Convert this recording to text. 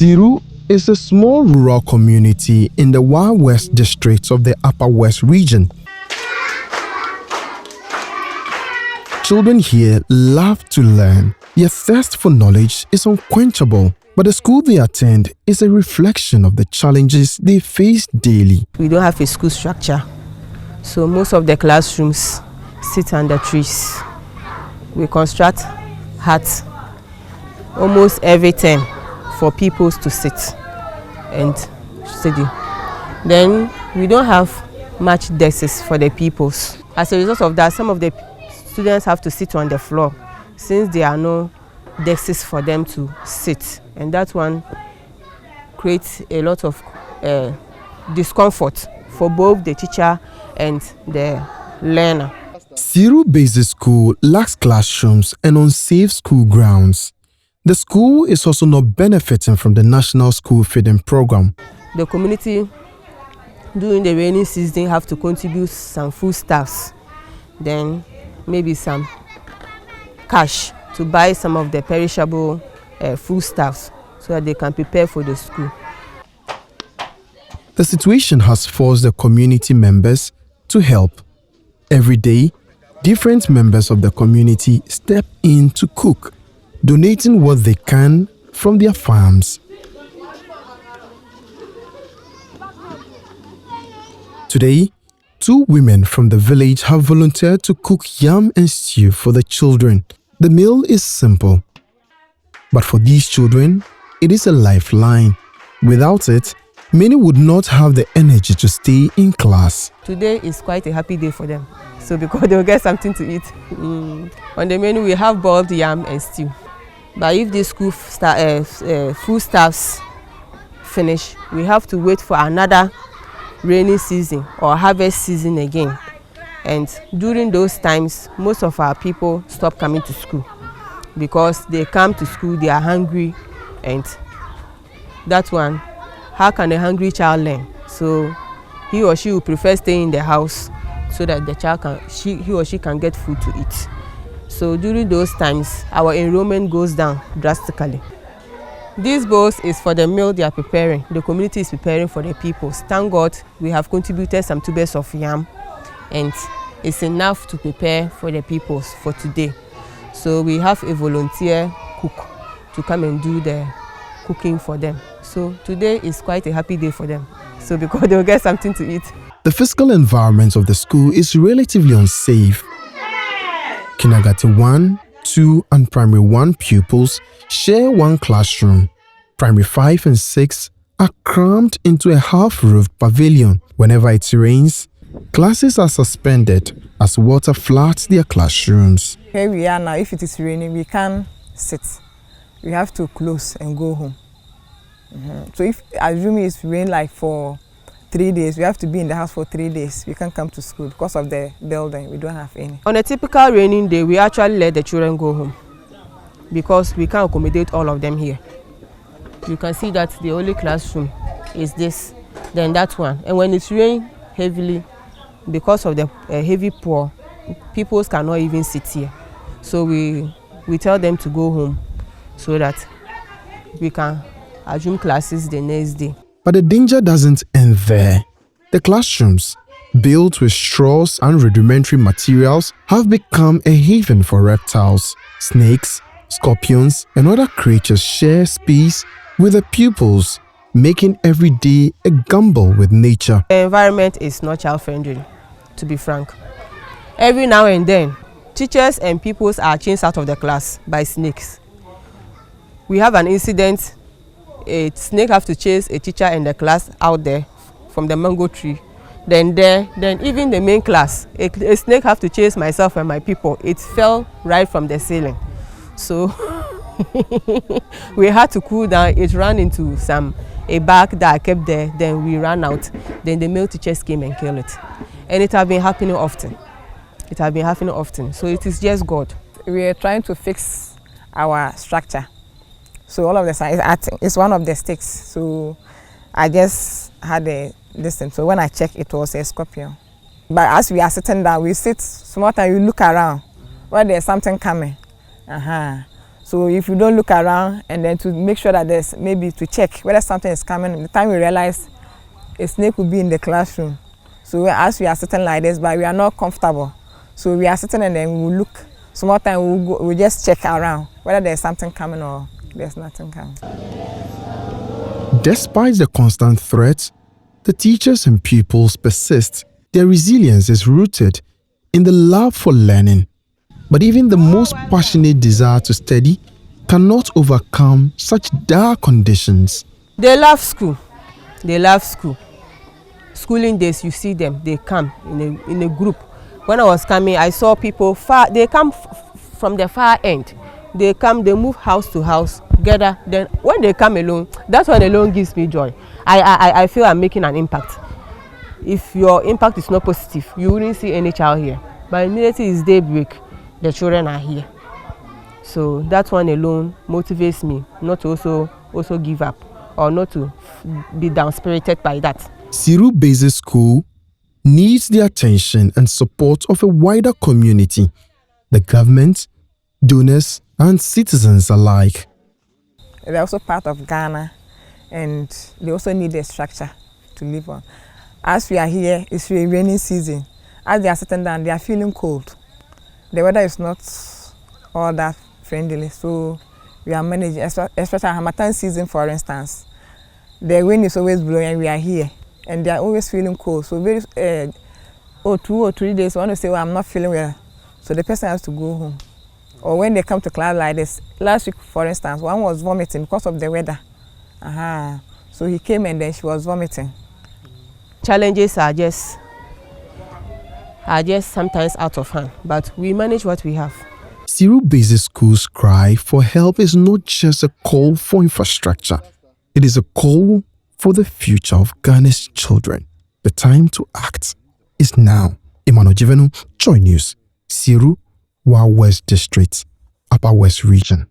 Siru is a small rural community in the Wild West district of the Upper West region. Children here love to learn. Their thirst for knowledge is unquenchable, but the school they attend is a reflection of the challenges they face daily. We don't have a school structure, so most of the classrooms sit under trees. We construct huts almost every time for people to sit and study. Then we don't have much desks for the pupils. As a result of that, some of the students have to sit on the floor since there are no desks for them to sit, and that one creates a lot of discomfort for both the teacher and the learner. Siiru Basic School lacks classrooms and unsafe school grounds. The school is also not benefiting from the National School Feeding Program. The community during the rainy season have to contribute some foodstuffs, then maybe some cash to buy some of the perishable foodstuffs so that they can prepare for the school. The situation has forced the community members to help. Every day, different members of the community step in to cook, donating what they can from their farms. Today, 2 women from the village have volunteered to cook yam and stew for the children. The meal is simple, but for these children, it is a lifeline. Without it, many would not have the energy to stay in class. Today is quite a happy day for them, so because they'll get something to eat. On the menu, we have boiled yam and stew. But if the school foodstuffs finish, we have to wait for another rainy season or harvest season again. And during those times, most of our people stop coming to school because they come to school, they are hungry, and that one, how can a hungry child learn? So he or she will prefer staying in the house so that the child can, he or she can get food to eat. So during those times, our enrollment goes down drastically. This bowls is for the meal they are preparing. The community is preparing for the people. Thank God we have contributed some tubers of yam, and it's enough to prepare for the people for today. So we have a volunteer cook to come and do the cooking for them. So today is quite a happy day for them. So because they'll get something to eat. The physical environment of the school is relatively unsafe. Kindergarten 1, 2 and Primary 1 pupils share one classroom. Primary 5 and 6 are crammed into a half-roofed pavilion. Whenever it rains, classes are suspended as water floods their classrooms. Here we are now, if it is raining, we can't sit. We have to close and go home. So if, assuming it's rain like for 3 days, we have to be in the house for 3 days. We can't come to school because of the building. We don't have any. On a typical raining day, we actually let the children go home because we can't accommodate all of them here. You can see that the only classroom is this, then that one. And when it's raining heavily, because of the heavy pour, people cannot even sit here. So we tell them to go home so that we can resume classes the next day. But the danger doesn't end there. The classrooms, built with straws and rudimentary materials, have become a haven for reptiles. Snakes, scorpions, and other creatures share space with the pupils, making every day a gamble with nature. The environment is not child-friendly, to be frank. Every now and then, teachers and pupils are chased out of the class by snakes. We have an incident. A snake have to chase a teacher in the class out there from the mango tree. Then even the main class, a snake have to chase myself and my people. It fell right from the ceiling. So we had to cool down. It ran into a bag that I kept there. Then we ran out. Then the male teachers came and killed it. And it has been happening often. It has been happening often. So it is just God. We are trying to fix our structure. So all of the signs, it's one of the sticks. So I just had this thing. So when I checked, it was a scorpion. But as we are sitting down, we sit small time, we look around. When there's something coming, So if you don't look around and then to make sure that there's maybe to check whether something is coming, the time we realize a snake will be in the classroom. So as we are sitting like this, but we are not comfortable. So we are sitting and then we will look. Some more time we'll just check around whether there's something coming or there's nothing coming. Despite the constant threats, the teachers and pupils persist. Their resilience is rooted in the love for learning. But even the most passionate desire to study cannot overcome such dire conditions. They love school. They love school. Schooling days, you see them, they come in a group. When I was coming, I saw people far, they come from the far end. They come, they move house to house, gather. Then when they come alone, that's what alone gives me joy. I feel I'm making an impact. If your impact is not positive, you wouldn't see any child here. But immediately it's daybreak, the children are here. So that one alone motivates me not to also give up or not to be down-spirited by that. Siiru Basic School needs the attention and support of a wider community, the government, donors, and citizens alike. They're also part of Ghana, and they also need a structure to live on. As we are here, it's a rainy season. As they are sitting down, they are feeling cold. The weather is not all that friendly, so we are managing, especially Harmattan season, for instance. The wind is always blowing and we are here, and they are always feeling cold. So 2 or 3 days, I want to say, well, I'm not feeling well. So the person has to go home. Or when they come to class like this, last week, for instance, one was vomiting because of the weather. So he came and then she was vomiting. Challenges are just sometimes out of hand, but we manage what we have. Siiru Basic School's cry for help is not just a call for infrastructure. It is a call for the future of Ghana's children. The time to act is now. Emmanuel Jivenu, Joy News, Siru, West District, Upper West Region.